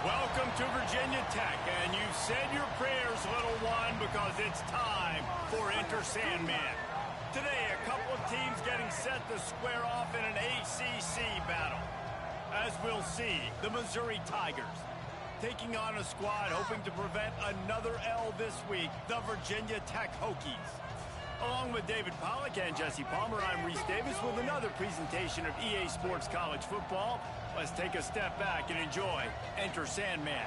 Welcome to Virginia Tech, and you've said your prayers, little one, because it's time for Enter Sandman. Today, a couple of teams getting set to square off in an ACC battle. As we'll see, the Missouri Tigers taking on a squad hoping to prevent another L this week, the Virginia Tech Hokies. Along with David Pollack and Jesse Palmer, I'm Reese Davis with another presentation of EA Sports College Football. Let's take a step back and enjoy Enter Sandman.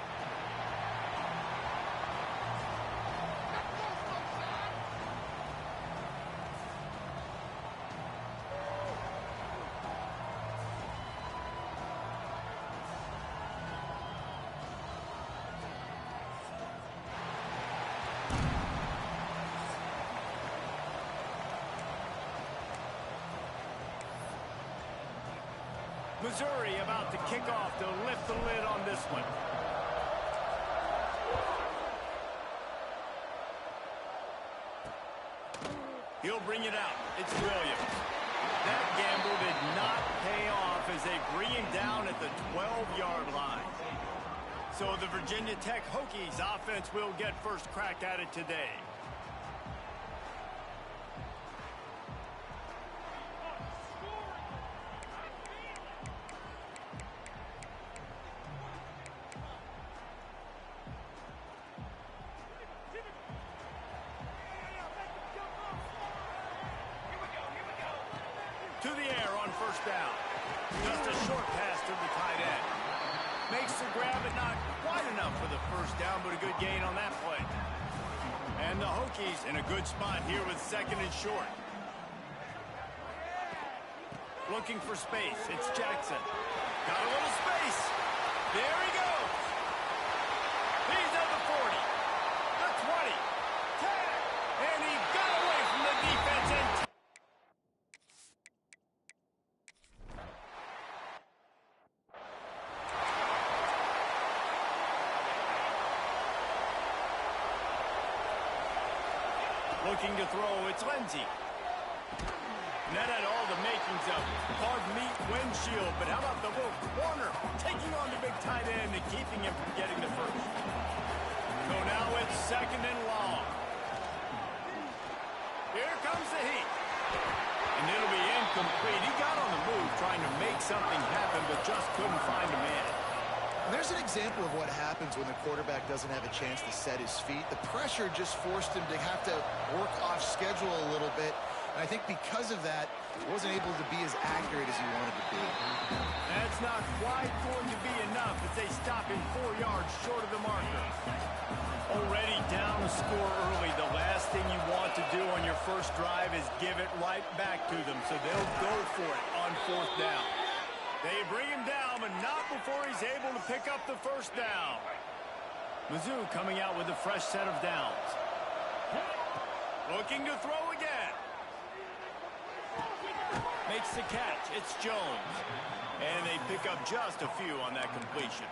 Missouri about to kick off to lift the lid on this one. He'll bring it out. It's Williams. That gamble did not pay off as they bring him down at the 12-yard line. So the Virginia Tech Hokies offense will get first crack at it today. To the air on first down. Just a short pass to the tight end. Makes the grab, but not quite enough for the first down, but a good gain on that play. And the Hokies in a good spot here with second and short. Looking for space. It's Jackson. Got a little space. There he goes. He's at the 40. The 20. 10. And he got away from the defense and looking to throw, it's Lindsey. And that had all the makings of hard meat windshield, but how about the little corner taking on the big tight end and keeping him from getting the first. So now it's second and long. Here comes the heat. And it'll be incomplete. He got on the move trying to make something happen, but just couldn't find a man. There's an example of what happens when the quarterback doesn't have a chance to set his feet. The pressure just forced him to have to work off schedule a little bit. And I think because of that, he wasn't able to be as accurate as he wanted to be. That's not quite going to be enough as they stop him 4 yards short of the marker. Already down a score early. The last thing you want to do on your first drive is give it right back to them. So they'll go for it on fourth down. They bring him down, but not before he's able to pick up the first down. Mizzou coming out with a fresh set of downs. Looking to throw again. Makes the catch. It's Jones. And they pick up just a few on that completion.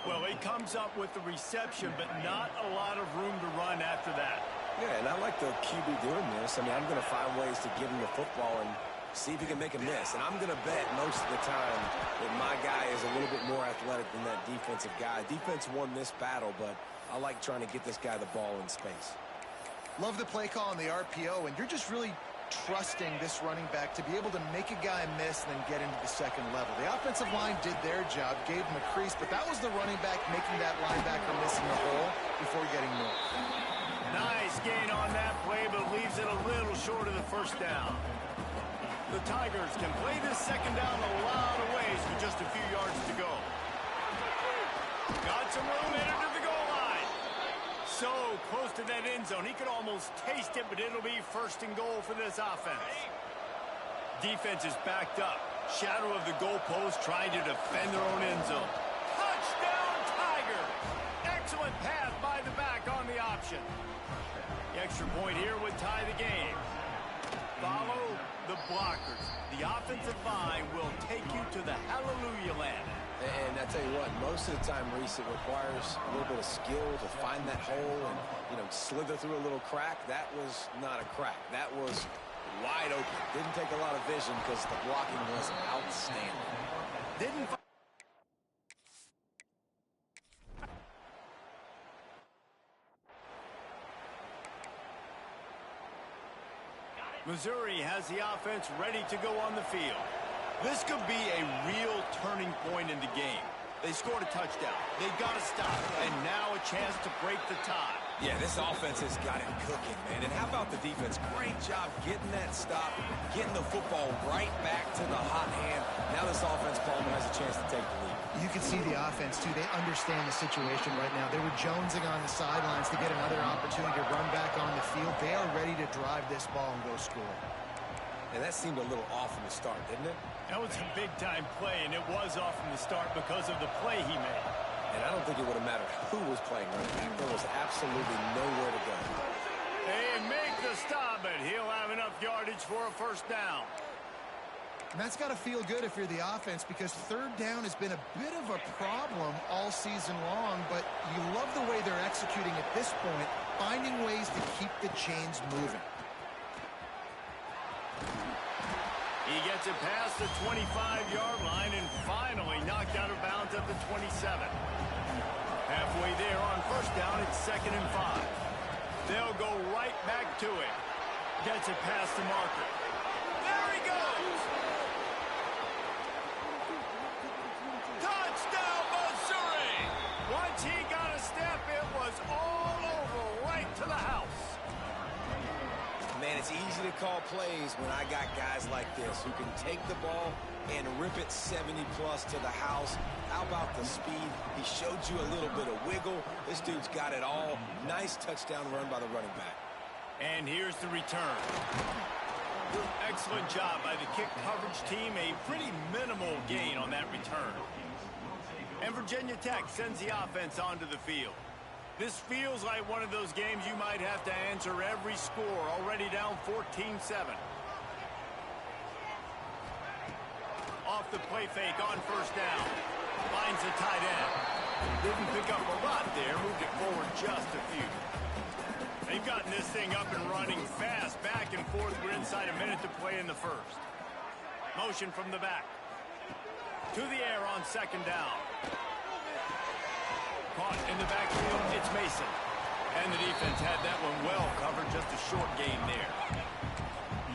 Well, he comes up with the reception, but not a lot of room to run after that. Yeah, and I like the QB doing this. I mean, I'm going to find ways to give him the football and see if he can make a miss. And I'm going to bet most of the time that my guy is a little bit more athletic than that defensive guy. Defense won this battle, but I like trying to get this guy the ball in space. Love the play call on the RPO, and you're just really trusting this running back to be able to make a guy miss and then get into the second level. The offensive line did their job, gave him a crease, but that was the running back making that linebacker missing the hole before getting north. Nice gain on that play, but leaves it a little short of the first down. The Tigers can play this second down a lot of ways with just a few yards to go. Got some room in it to the goal line. So close to that end zone. He could almost taste it, but it'll be first and goal for this offense. Defense is backed up. Shadow of the goalpost trying to defend their own end zone. Touchdown, Tigers! Excellent pass by the back on the option. The extra point here would tie the game. Follow the blockers. The offensive line will take you to the hallelujah land. And I tell you what, most of the time, Reese, it requires a little bit of skill to find that hole and, slither through a little crack. That was not a crack. That was wide open. Didn't take a lot of vision because the blocking was outstanding. Missouri has the offense ready to go on the field. This could be a real turning point in the game. They scored a touchdown. They got to stop. And now a chance to break the tie. Yeah, this offense has got it cooking, man. And how about the defense? Great job getting that stop, getting the football right back to the hot hand. Now this offense, Palmer, has a chance to take the lead. You can see the offense, too. They understand the situation right now. They were jonesing on the sidelines to get another opportunity to run back on the field. They are ready to drive this ball and go score. And that seemed a little off from the start, didn't it? That was a big-time play, and it was off from the start because of the play he made. And I don't think it would have mattered who was playing running back. There was absolutely nowhere to go. They make the stop, but he'll have enough yardage for a first down. And that's got to feel good if you're the offense, because third down has been a bit of a problem all season long, but you love the way they're executing at this point, finding ways to keep the chains moving. He gets it past the 25-yard line and finally knocked out of bounds at the 27. Halfway there on first down, it's 2nd and 5. They'll go right back to it. Gets it past the marker. There he goes! Touchdown, Missouri! Once he got a step, it was all over right to the house. Man, it's easy to call plays when I got guys like this who can take the ball and rip it 70-plus to the house. How about the speed? He showed you a little bit of wiggle. This dude's got it all. Nice touchdown run by the running back. And here's the return. Excellent job by the kick coverage team. A pretty minimal gain on that return. And Virginia Tech sends the offense onto the field. This feels like one of those games you might have to answer every score. Already down 14-7. Off the play fake on first down. Finds the tight end. Didn't pick up a lot there. Moved it forward just a few. They've gotten this thing up and running fast. Back and forth. We're inside a minute to play in the first. Motion from the back. To the air on second down. Caught in the backfield, it's Mason. And the defense had that one well covered, just a short gain there.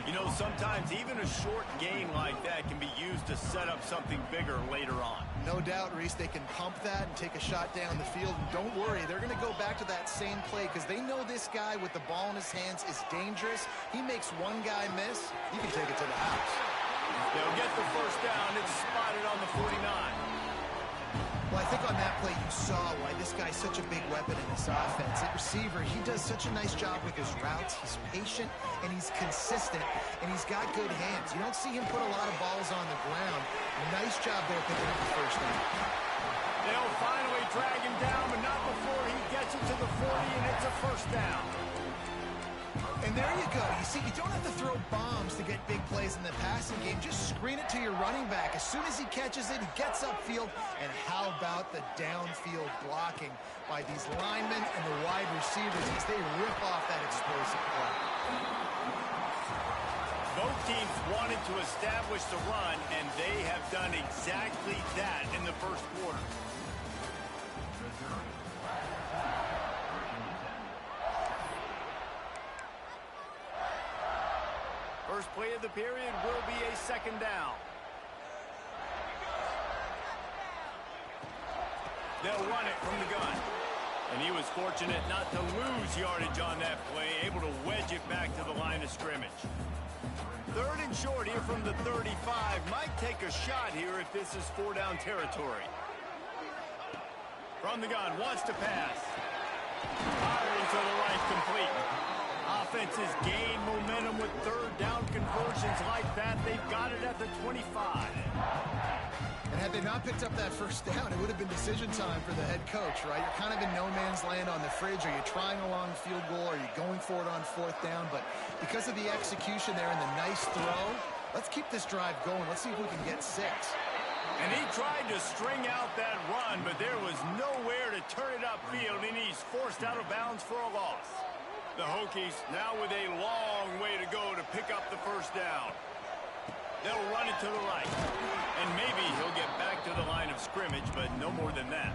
You know, sometimes even a short gain like that can be used to set up something bigger later on. No doubt, Reese, they can pump that and take a shot down the field. And don't worry, they're going to go back to that same play because they know this guy with the ball in his hands is dangerous. He makes one guy miss, you can take it to the house. They'll get the first down. It's spotted on the 49. Well, I think on that play you saw why this guy's such a big weapon in this offense. At receiver, he does such a nice job with his routes. He's patient, and he's consistent, and he's got good hands. You don't see him put a lot of balls on the ground. Nice job there picking up the first down. They'll finally drag him down, but not before he gets it to the 40, and it's a first down. And there you go. You see, you don't have to throw bombs to get big plays in the passing game. Just screen it to your running back. As soon as he catches it, he gets upfield. And how about the downfield blocking by these linemen and the wide receivers as they rip off that explosive play. Both teams wanted to establish the run, and they have done exactly that in the first quarter. First play of the period will be a second down. They'll run it from the gun. And he was fortunate not to lose yardage on that play, able to wedge it back to the line of scrimmage. Third and short here from the 35. Might take a shot here if this is 4-down territory. From the gun, wants to pass. Firing to the right, complete. Offenses gain momentum with third down conversions like that. They've got it at the 25. And had they not picked up that first down, it would have been decision time for the head coach, right? You're kind of in no man's land on the fridge. Are you trying a long field goal? Are you going for it on fourth down? But because of the execution there and the nice throw, let's keep this drive going. Let's see if we can get 6. And he tried to string out that run, but there was nowhere to turn it upfield, and he's forced out of bounds for a loss. The Hokies now with a long way to go to pick up the first down. They'll run it to the right. And maybe he'll get back to to the line of scrimmage, but no more than that.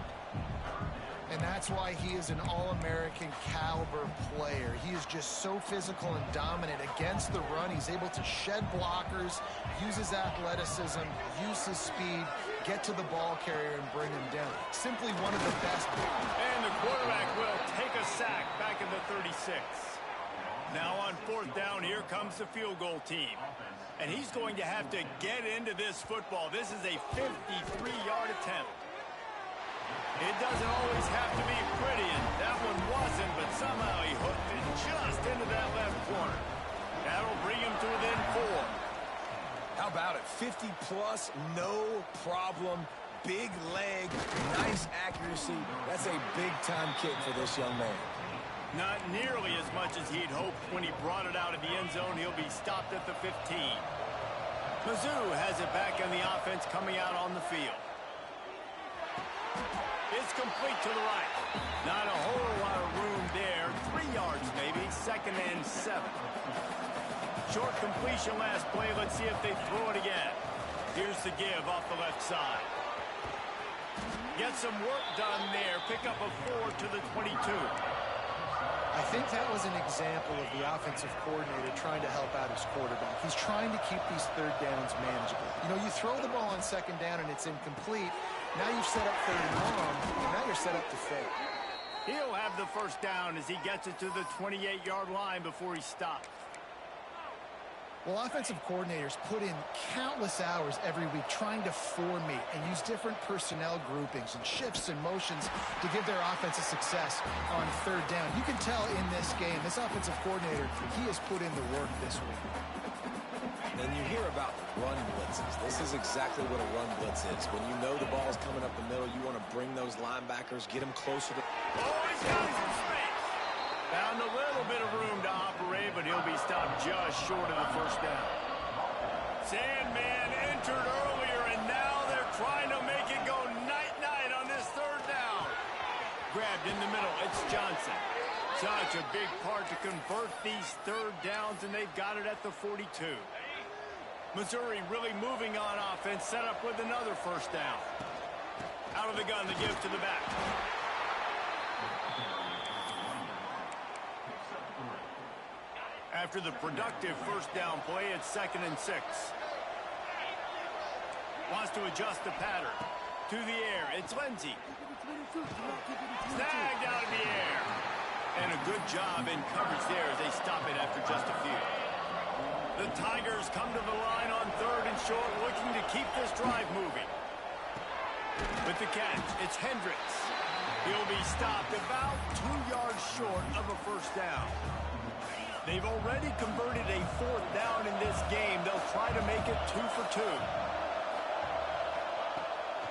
And that's why he is an All-American caliber player. He is just so physical and dominant against the run. He's able to shed blockers, use his athleticism, use his speed, get to the ball carrier and bring him down. Simply one of the best. And the quarterback will take a sack back in the 36. Now on 4th down, here comes the field goal team. And he's going to have to get into this football. This is a 53-yard attempt. It doesn't always have to be pretty, and that one wasn't, but somehow he hooked it just into that left corner. That'll bring him to within 4. How about it? 50-plus, no problem. Big leg, nice accuracy. That's a big-time kick for this young man. Not nearly as much as he'd hoped when he brought it out of the end zone. He'll be stopped at the 15. Mizzou has it back in the offense coming out on the field. It's complete to the right. Not a whole lot of room there. 3 yards maybe. 2nd and 7. Short completion last play. Let's see if they throw it again. Here's the give off the left side. Get some work done there. Pick up a 4 to the 22. I think that was an example of the offensive coordinator trying to help out his quarterback. He's trying to keep these 3rd downs manageable. You know, you throw the ball on 2nd down and it's incomplete. Now you've set up 3rd and long, and now you're set up to fail. He'll have the 1st down as he gets it to the 28-yard line before he stops. Well, offensive coordinators put in countless hours every week trying to formate and use different personnel groupings and shifts and motions to give their offense a success on 3rd down. You can tell in this game, this offensive coordinator, he has put in the work this week. And you hear about run blitzes. This is exactly what a run blitz is. When you know the ball's coming up the middle, you want to bring those linebackers, get them closer to... Oh, he's got some space. Found a little bit of room to operate, but he'll be stopped just short of the 1st down. Sandman entered earlier, and now they're trying to make it go night-night on this 3rd down. Grabbed in the middle. It's Johnson. Such a big part to convert these 3rd downs, and they've got it at the 42. Missouri really moving on offense, set up with another 1st down. Out of the gun, the give to the back. After the productive 1st down play, it's 2nd and 6. Wants to adjust the pattern. To the air, it's Lindsey. Snagged out of the air. And a good job in coverage there as they stop it after just a few. The Tigers come to the line on 3rd and short, looking to keep this drive moving. With the catch, it's Hendricks. He'll be stopped about 2 yards short of a 1st down. They've already converted a 4th down in this game. They'll try to make it 2 for 2.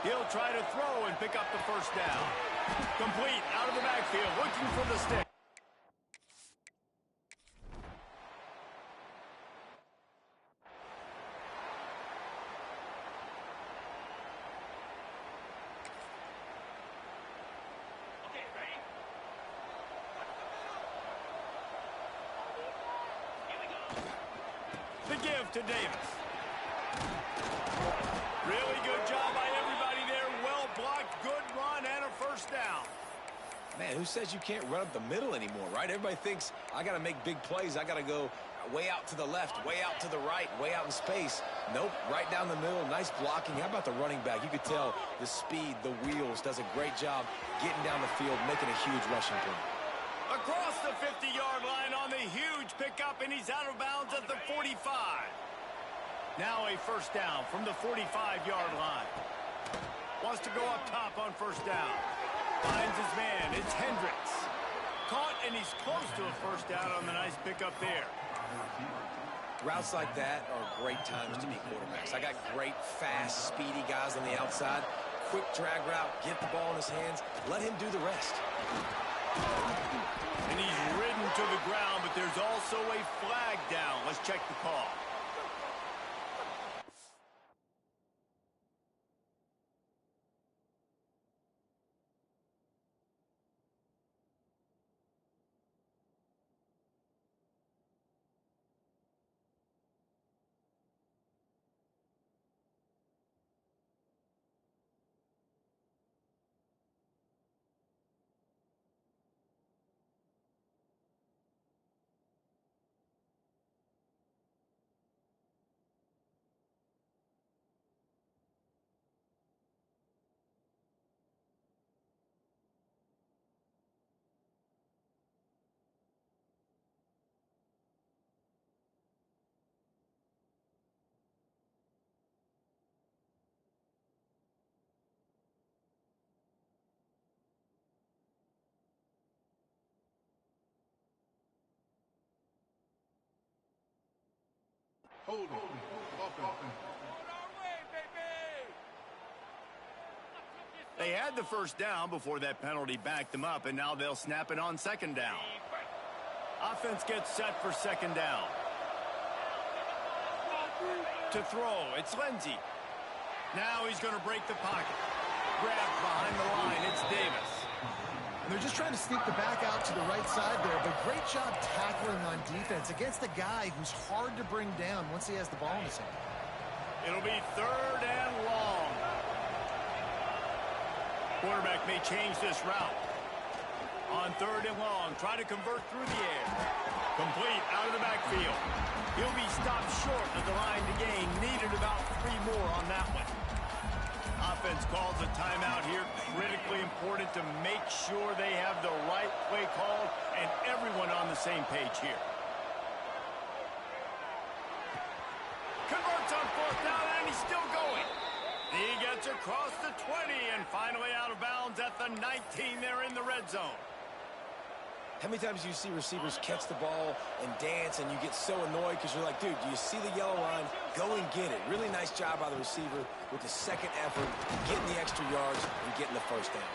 He'll try to throw and pick up the 1st down. Complete out of the backfield, looking for the stick. The give to Davis. Really good job by everybody there. Well blocked, good run, and a 1st down. Man, who says you can't run up the middle anymore, right? Everybody thinks, I got to make big plays. I got to go way out to the left, way out to the right, way out in space. Nope, right down the middle. Nice blocking. How about the running back? You could tell the speed, the wheels, does a great job getting down the field, making a huge rushing play. Across the 50-yard line on the huge pickup, and he's out of bounds at the 45. Now a 1st down from the 45-yard line. Wants to go up top on 1st down. Finds his man. It's Hendricks. Caught, and he's close to a 1st down on the nice pickup there. Routes like that are great times to be quarterbacks. I got great, fast, speedy guys on the outside. Quick drag route, get the ball in his hands, let him do the rest. And he's ridden to the ground, but there's also a flag down. Let's check the call. Hold on. Offense. They had the first down before that penalty backed them up, and now they'll snap it on second down. Offense gets set for second down. To throw, it's Lindsey. Now he's going to break the pocket. Grabbed behind the line, it's Davis. And they're just trying to sneak the back out to the right side there, but great job tackling on defense against a guy who's hard to bring down once he has the ball in his hand. It'll be third and long. Quarterback may change this route. On third and long, try to convert through the air. Complete out of the backfield. He'll be stopped short of the line to gain. Needed about 3 more on that one. Offense calls a timeout here. Critically important to make sure they have the right play called and everyone on the same page here. Converts on fourth down, and he's still going. He gets across the 20 and finally out of bounds at the 19 there in the red zone. How many times do you see receivers catch the ball and dance and you get so annoyed because you're like, dude, do you see the yellow line? Go and get it. Really nice job by the receiver with the second effort, getting the extra yards and getting the first down.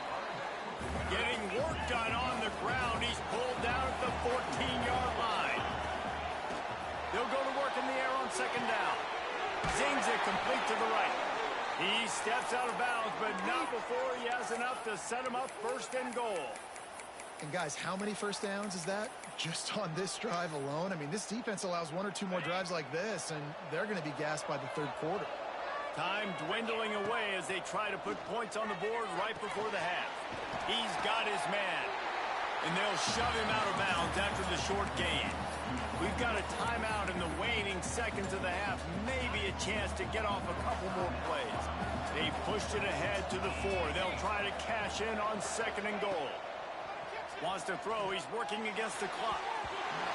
Getting work done on the ground. He's pulled down at the 14-yard line. They'll go to work in the air on second down. Zings it complete to the right. He steps out of bounds, but not before he has enough to set him up first and goal. And guys, how many first downs is that just on this drive alone? I mean, this defense allows 1 or 2 more drives like this, and they're going to be gassed by the third quarter. Time dwindling away as they try to put points on the board right before the half. He's got his man, and they'll shove him out of bounds after the short gain. We've got a timeout in the waning seconds of the half, maybe a chance to get off a couple more plays. They pushed it ahead to the 4. They'll try to cash in on second and goal. Wants to throw. He's working against the clock.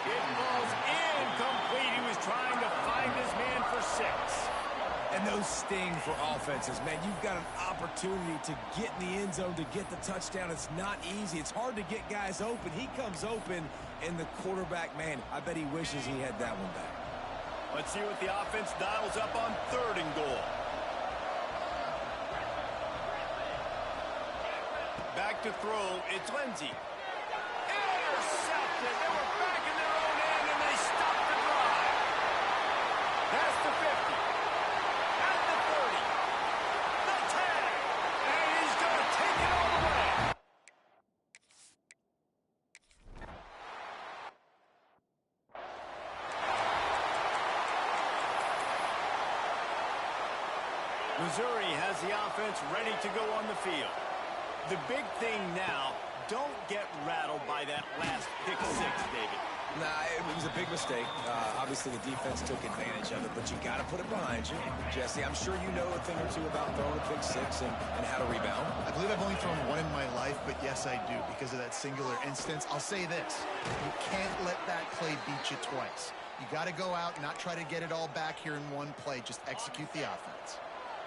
It falls incomplete. He was trying to find his man for 6. And those sting for offenses, man. You've got an opportunity to get in the end zone, to get the touchdown. It's not easy. It's hard to get guys open. He comes open, and the quarterback, man, I bet he wishes he had that one back. Let's see what the offense dials up on third and goal. Back to throw. It's Lindsey. Intercepted. They were back in their own end, and they stopped the drive. That's the 50. At the 30. The 10. And he's going to take it all the way. Missouri has the offense ready to go on the field. The big thing now, don't get rattled by that last pick 6, David. Nah, it was a big mistake. Obviously, the defense took advantage of it, but you got to put it behind you. Jesse, I'm sure you know a thing or two about throwing a pick 6 and how to rebound. I believe I've only thrown 1 in my life, but yes, I do because of that singular instance. I'll say this. You can't let that play beat you twice. You got to go out and not try to get it all back here in one play. Just execute the offense.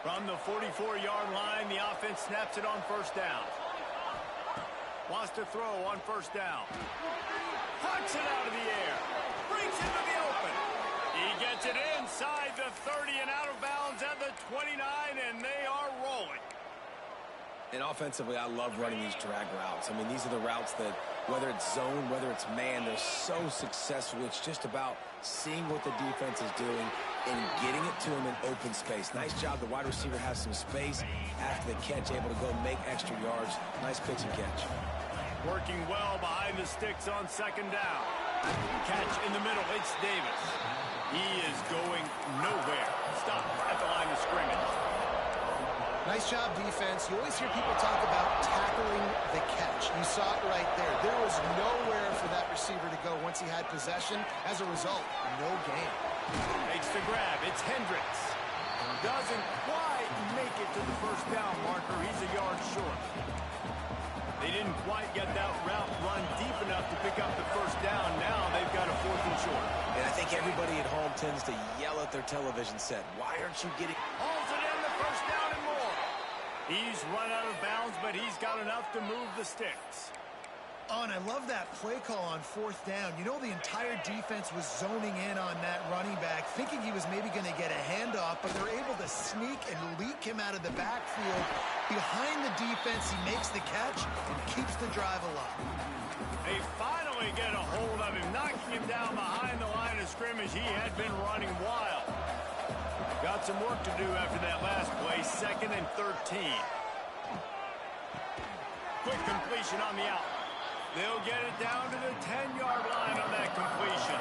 From the 44-yard line, the offense snaps it on first down. Wants to throw on first down. Pucks it out of the air. Brings it to the open. He gets it inside the 30 and out of bounds at the 29, and they are rolling. And offensively, I love running these drag routes. I mean, these are the routes that, whether it's zone, whether it's man, they're so successful. It's just about seeing what the defense is doing and getting it to him in open space. Nice job. The wide receiver has some space after the catch, able to go make extra yards. Nice pitch and catch. Working well behind the sticks on second down. Catch in the middle. It's Davis. He is going nowhere. Stop at the line of scrimmage. Nice job, defense. You always hear people talk about tackling the catch. You saw it right there. There was nowhere for that receiver to go once he had possession. As a result, no gain. Makes the grab. It's Hendricks. Doesn't quite make it to the first down marker. He's a yard short. They didn't quite get that route run deep enough to pick up the first down. Now they've got a 4th and short. And I think everybody at home tends to yell at their television set. Why aren't you getting... Hauls it in, the first down and more. He's run out of bounds, but he's got enough to move the sticks. Oh, and I love that play call on 4th down. You know, the entire defense was zoning in on that running back, thinking he was maybe going to get a handoff, but they're able to sneak and leak him out of the backfield. Behind the defense, he makes the catch and keeps the drive alive. They finally get a hold of him, knocking him down behind the line of scrimmage. He had been running wild. Got some work to do after that last play, 2nd and 13. Quick completion on the out. They'll get it down to the 10-yard line on that completion.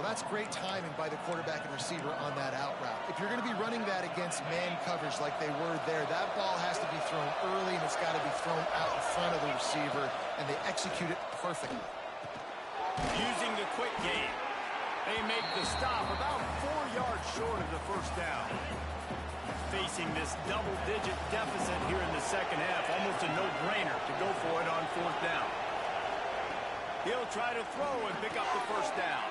Well, that's great timing by the quarterback and receiver on that out route. If you're going to be running that against man coverage like they were there, that ball has to be thrown early, and it's got to be thrown out in front of the receiver, and they execute it perfectly. Using the quick game, they make the stop about 4 yards short of the first down. Facing this double-digit deficit here in the second half, almost a no-brainer to go for it on 4th down. He'll try to throw and pick up the first down.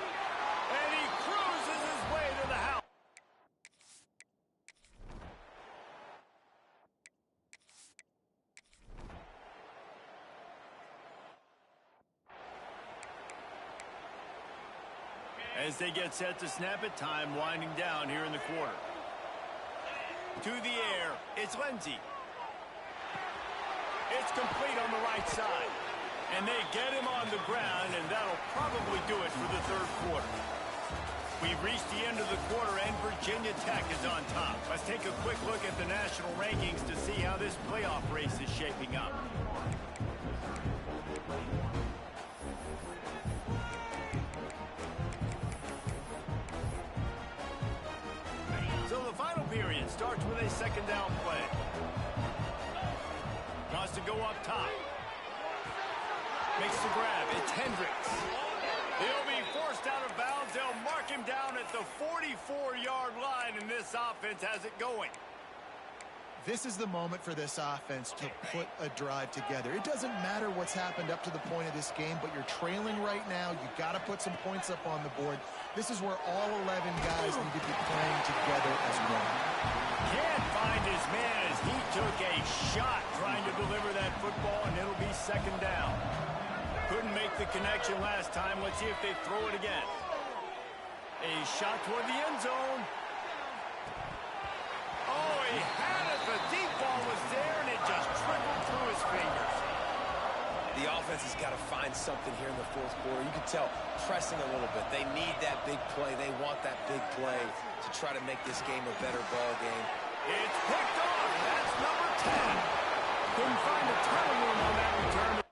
And he cruises his way to the house. As they get set to snap it, time winding down here in the quarter. To the air, it's Lindsey. It's complete on the right side. And they get him on the ground, and that'll probably do it for the third quarter. We've reached the end of the quarter, and Virginia Tech is on top. Let's take a quick look at the national rankings to see how this playoff race is shaping up. So the final period starts with a 2nd down play. Wants to go up top. Makes the grab. It's Hendricks. He'll be forced out of bounds. They'll mark him down at the 44-yard line, and this offense has it going. This is the moment for this offense to put a drive together. It doesn't matter what's happened up to the point of this game, but you're trailing right now. You've got to put some points up on the board. This is where all 11 guys need to be playing together as one. Can't find his man as he took a shot trying to deliver that football, and it'll be 2nd down. Couldn't make the connection last time. Let's see if they throw it again. A shot toward the end zone. Oh, he had it. The deep ball was there, and it just trickled through his fingers. The offense has got to find something here in the fourth quarter. You can tell pressing a little bit. They need that big play. They want that big play to try to make this game a better ball game. It's picked off. That's number 10. Couldn't find a ton of room on that return.